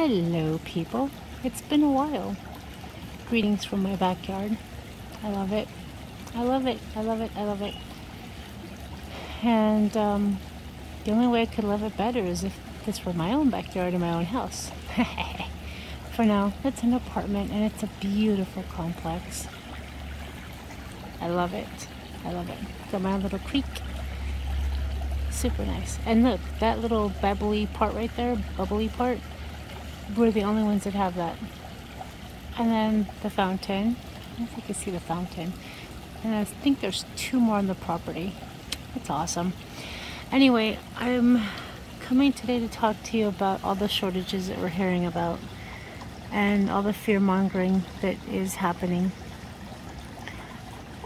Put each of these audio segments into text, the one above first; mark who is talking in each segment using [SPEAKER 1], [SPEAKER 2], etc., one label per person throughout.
[SPEAKER 1] Hello people, it's been a while. Greetings from my backyard. I love it. I love it. I love it. I love it. And the only way I could love it better is if this were my own backyard in my own house. For now, it's an apartment and it's a beautiful complex. I love it. I love it. Got my own little creek. Super nice. And look, that little bubbly part right there, bubbly part, we're the only ones that have that. And then the fountain. I don't know if you can see the fountain. And I think there's 2 more on the property. It's awesome. Anyway, I'm coming today to talk to you about all the shortages that we're hearing about and all the fear mongering that is happening.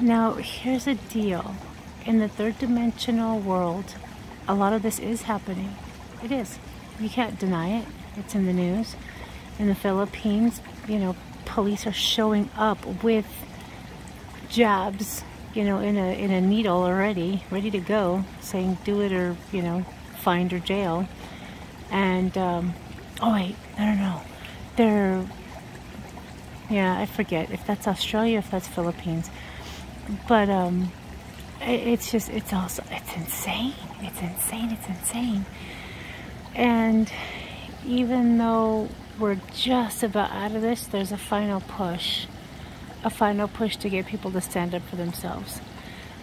[SPEAKER 1] Now, here's the deal. In the third dimensional world, a lot of this is happening. It is. You can't deny it. It's in the news. In the Philippines, you know, police are showing up with jabs, you know, in a needle already, ready to go, saying do it or, you know, fined or jail. And oh wait, I don't know. Yeah, I forget if that's Australia, if that's Philippines. But it's just, it's insane. It's insane. It's insane. And even though we're just about out of this, there's a final push to get people to stand up for themselves.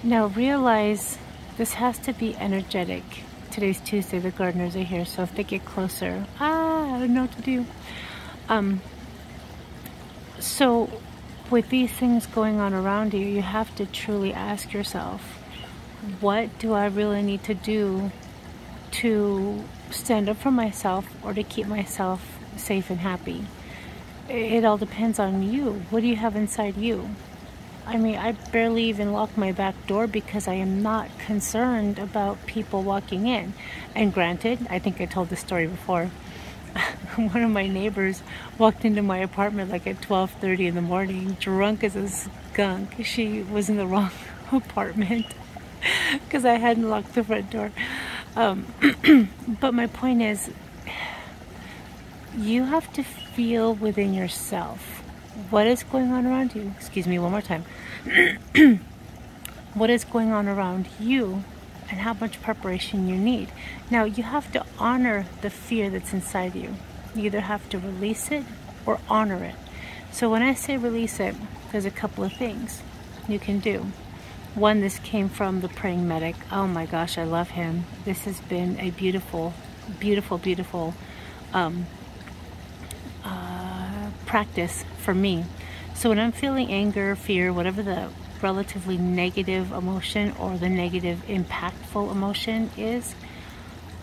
[SPEAKER 1] Now realize this has to be energetic. Today's Tuesday, the gardeners are here, so if they get closer, I don't know what to do. So with these things going on around you, you have to truly ask yourself, what do I really need to do to stand up for myself or to keep myself safe and happy? It all depends on you. What do you have inside you? I mean, I barely even lock my back door because I am not concerned about people walking in. And granted, I think I told this story before. One of my neighbors walked into my apartment like at 12:30 in the morning, drunk as a skunk. She was in the wrong apartment because I hadn't locked the front door. But my point is, you have to feel within yourself what is going on around you. Excuse me, one more time. What is going on around you and how much preparation you need. Now, you have to honor the fear that's inside you. You either have to release it or honor it. So when I say release it, there's a couple of things you can do. One, this came from the praying medic. Oh my gosh, I love him. This has been a beautiful, beautiful, beautiful practice for me. So when I'm feeling anger, fear, whatever the relatively negative emotion or the negative impactful emotion is,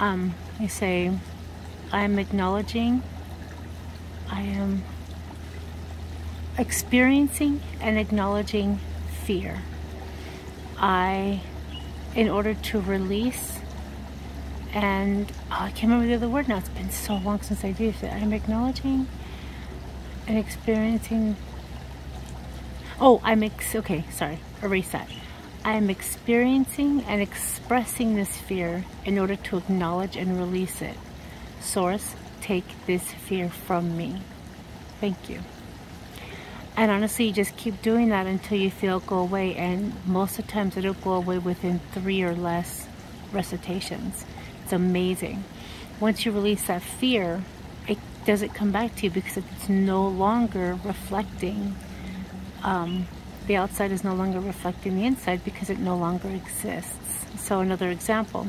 [SPEAKER 1] you say, I am acknowledging, I am experiencing and acknowledging fear. In order to release, and I can't remember the other word now, it's been so long since I used it. I'm acknowledging and experiencing, okay, sorry, erase that. I'm experiencing and expressing this fear in order to acknowledge and release it. Source, take this fear from me. Thank you. And honestly, you just keep doing that until you feel it go away. And most of the times it'll go away within 3 or less recitations. It's amazing. Once you release that fear, it doesn't come back to you because it's no longer reflecting. The outside is no longer reflecting the inside because it no longer exists. So another example.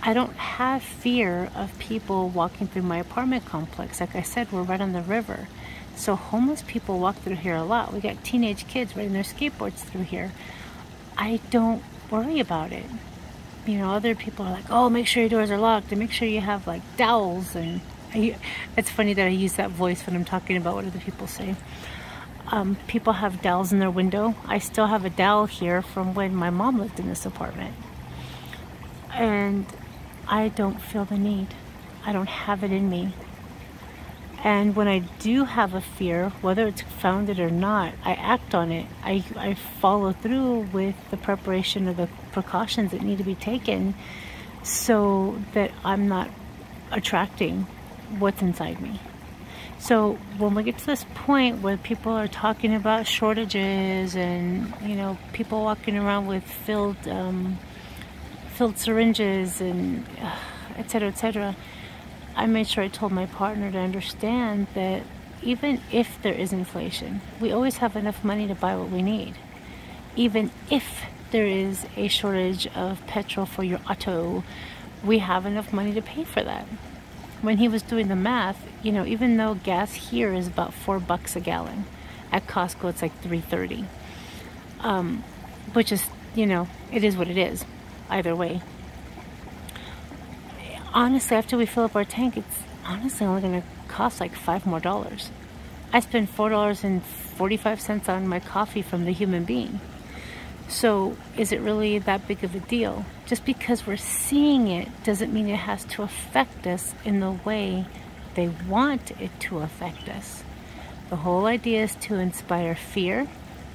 [SPEAKER 1] I don't have fear of people walking through my apartment complex. Like I said, we're right on the river. So homeless people walk through here a lot. We got teenage kids riding their skateboards through here. I don't worry about it. You know, other people are like, oh, make sure your doors are locked and make sure you have like dowels. And it's funny that I use that voice when I'm talking about what other people say. People have dowels in their window. I still have a dowel here from when my mom lived in this apartment. And I don't feel the need. I don't have it in me. And when I do have a fear, whether it's founded or not, I act on it. I follow through with the preparation of the precautions that need to be taken so that I'm not attracting what's inside me. So when we get to this point where people are talking about shortages and, you know, people walking around with filled syringes and etc., I made sure I told my partner to understand that even if there is inflation, we always have enough money to buy what we need. Even if there is a shortage of petrol for your auto, we have enough money to pay for that. When he was doing the math, you know, even though gas here is about $4 a gallon, at Costco it's like $3.30, which is, you know, it is what it is, either way. Honestly, after we fill up our tank, it's honestly only going to cost like $5 more. I spend $4.45 on my coffee from the human being. So is it really that big of a deal? Just because we're seeing it doesn't mean it has to affect us in the way they want it to affect us. The whole idea is to inspire fear,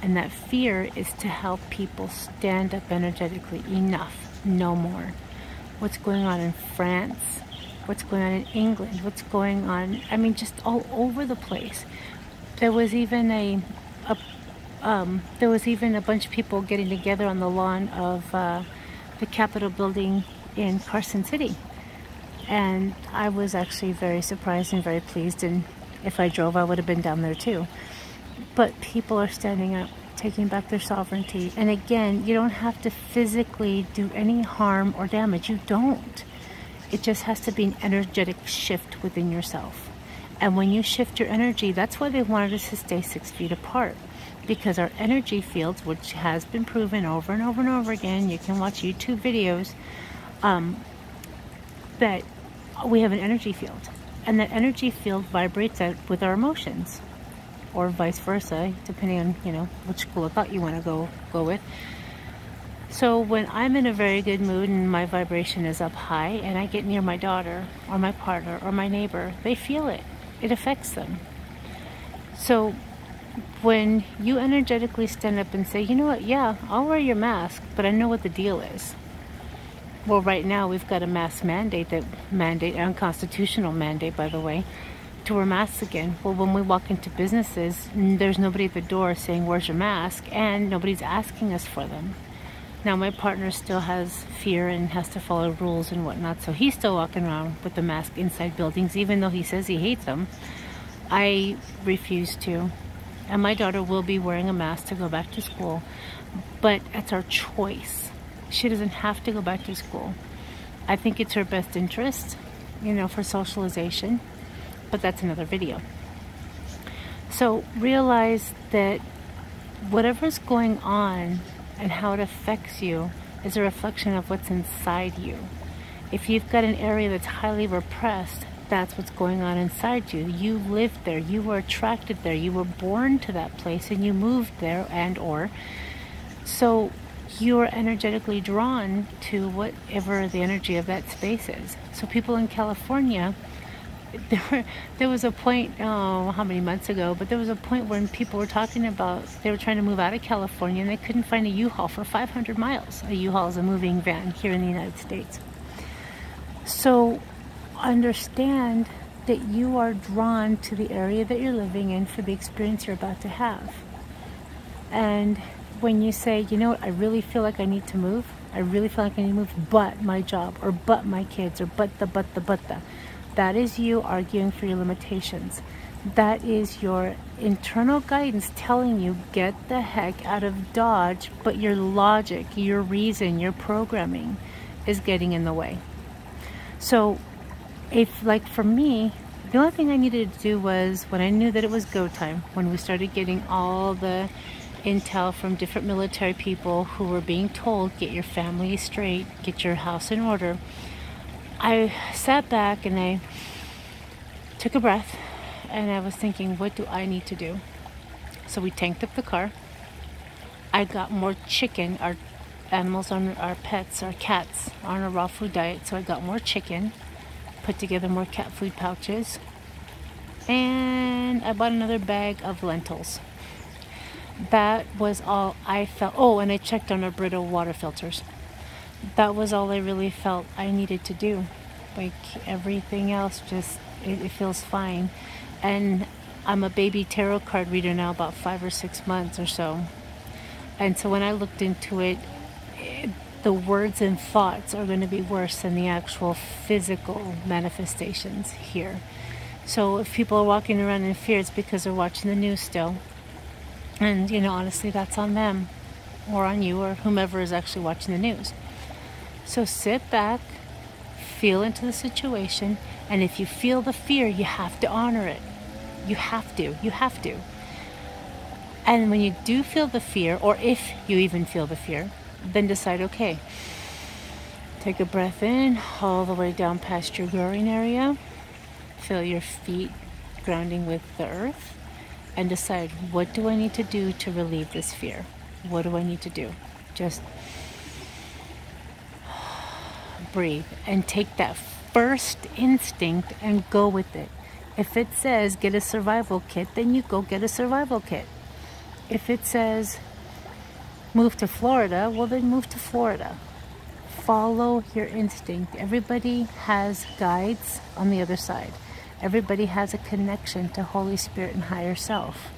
[SPEAKER 1] and that fear is to help people stand up energetically. Enough, no more. What's going on in France? What's going on in England? What's going on, I mean, just all over the place. There was even a bunch of people getting together on the lawn of the Capitol building in Carson City. And I was actually very surprised and very pleased, and if I drove, I would have been down there too. But people are standing up, taking back their sovereignty. And again, you don't have to physically do any harm or damage. You don't. It just has to be an energetic shift within yourself. And when you shift your energy, that's why they wanted us to stay 6 feet apart. Because our energy fields, which has been proven over and over and over again, you can watch YouTube videos, that we have an energy field. And that energy field vibrates out with our emotions. Or vice versa, depending on, you know, which school of thought you want to go with. So when I'm in a very good mood and my vibration is up high and I get near my daughter or my partner or my neighbor, they feel it. It affects them. So when you energetically stand up and say, you know what, yeah, I'll wear your mask, but I know what the deal is. Well, right now we've got a mask mandate, unconstitutional mandate, by the way, to wear masks again. Well, when we walk into businesses, there's nobody at the door saying, where's your mask? And nobody's asking us for them. Now, my partner still has fear and has to follow rules and whatnot, so he's still walking around with the mask inside buildings, even though he says he hates them. I refuse to. And my daughter will be wearing a mask to go back to school, but it's our choice. She doesn't have to go back to school. I think it's her best interest, you know, for socialization. But that's another video. So realize that whatever's going on and how it affects you is a reflection of what's inside you. If you've got an area that's highly repressed, that's what's going on inside you. You lived there, you were attracted there, you were born to that place and you moved there so you're energetically drawn to whatever the energy of that space is. So people in California, there was a point, how many months ago, but there was a point when people were talking about they were trying to move out of California and they couldn't find a U-Haul for 500 miles. A U-Haul is a moving van here in the United States. So understand that you are drawn to the area that you're living in for the experience you're about to have. And when you say, you know what, I really feel like I need to move, but my job, or but my kids, or but the. That is you arguing for your limitations. That is your internal guidance telling you, get the heck out of Dodge, but your logic, your reason, your programming is getting in the way. So, if, like for me, the only thing I needed to do was, when I knew that it was go time, when we started getting all the intel from different military people who were being told, get your family straight, get your house in order, I sat back and I took a breath and I was thinking, what do I need to do? So we tanked up the car. I got more chicken. Our animals, our pets, our cats are on a raw food diet, so I got more chicken, put together more cat food pouches, and I bought another bag of lentils. That was all I felt. Oh, and I checked on our Brita water filters. That was all I really felt I needed to do. Like everything else, just it feels fine. And I'm a baby tarot card reader now, about 5 or 6 months or so. And so when I looked into it, the words and thoughts are going to be worse than the actual physical manifestations here. So if people are walking around in fear, it's because they're watching the news still. And, you know, honestly, that's on them or on you or whomever is actually watching the news. So sit back, feel into the situation, and if you feel the fear, you have to honor it. You have to. You have to. And when you do feel the fear, or if you even feel the fear, then decide, okay, take a breath in all the way down past your groin area. Feel your feet grounding with the earth. And decide, what do I need to do to relieve this fear? What do I need to do? Just breathe and take that first instinct and go with it. If it says get a survival kit, then you go get a survival kit. If it says move to Florida, well then move to Florida. Follow your instinct. Everybody has guides on the other side. Everybody has a connection to Holy Spirit and higher self.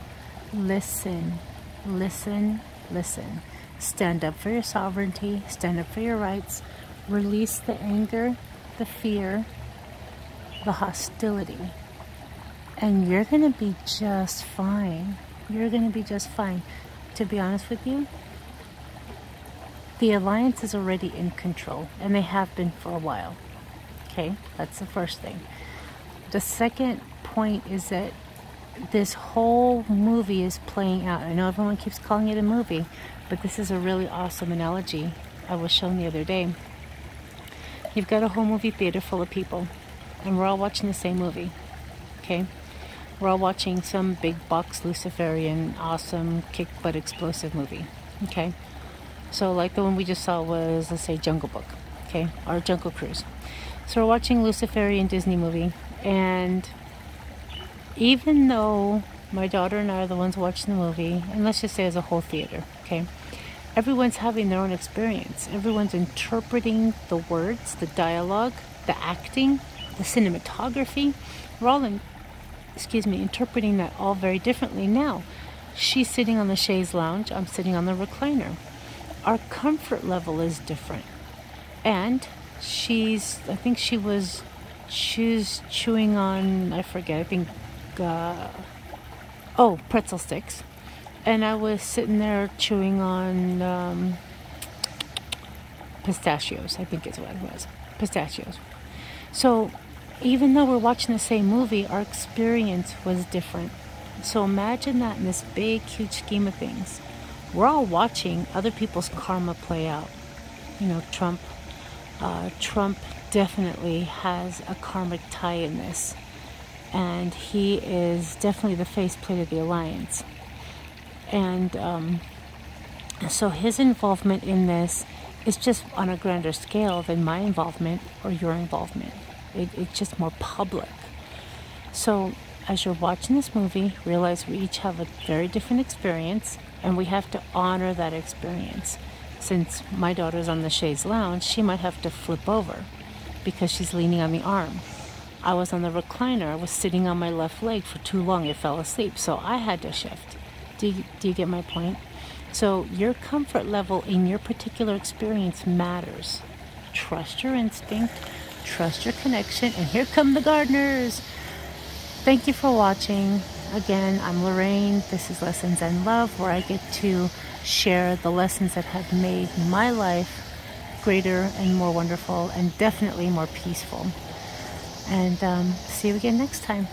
[SPEAKER 1] Listen, listen, listen. Stand up for your sovereignty. Stand up for your rights. Release the anger, the fear, the hostility. And you're going to be just fine. You're going to be just fine. To be honest with you, the Alliance is already in control. And they have been for a while. Okay, that's the first thing. The second point is that this whole movie is playing out. I know everyone keeps calling it a movie, but this is a really awesome analogy I was shown the other day. You've got a whole movie theater full of people, and we're all watching the same movie, okay? We're all watching some big box Luciferian, awesome, kick-butt explosive movie, okay? So like the one we just saw was, let's say, Jungle Book, okay? Or Jungle Cruise. So we're watching Luciferian Disney movie. And even though my daughter and I are the ones watching the movie, and let's just say as a whole theater, okay, everyone's having their own experience. Everyone's interpreting the words, the dialogue, the acting, the cinematography. We're all interpreting that all very differently. Now, she's sitting on the chaise lounge, I'm sitting on the recliner. Our comfort level is different. And I think she was chewing on, I forget, I think, pretzel sticks. And I was sitting there chewing on pistachios, I think is what it was. Pistachios. So even though we're watching the same movie, our experience was different. So imagine that in this big, huge scheme of things. We're all watching other people's karma play out. You know, Trump definitely has a karmic tie in this, and he is definitely the faceplate of the Alliance. And so his involvement in this is just on a grander scale than my involvement or your involvement. It's just more public. So as you're watching this movie, realize we each have a very different experience, and we have to honor that experience. Since my daughter's on the chaise lounge, she might have to flip over because she's leaning on the arm. I was on the recliner. I was sitting on my left leg for too long. It fell asleep, so I had to shift. Do you get my point? So your comfort level in your particular experience matters. Trust your instinct, trust your connection, and here come the gardeners. Thank you for watching. Again, I'm Lorraine. This is Lessons in Love, where I get to share the lessons that have made my life greater and more wonderful, and definitely more peaceful. And see you again next time.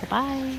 [SPEAKER 1] Bye-bye.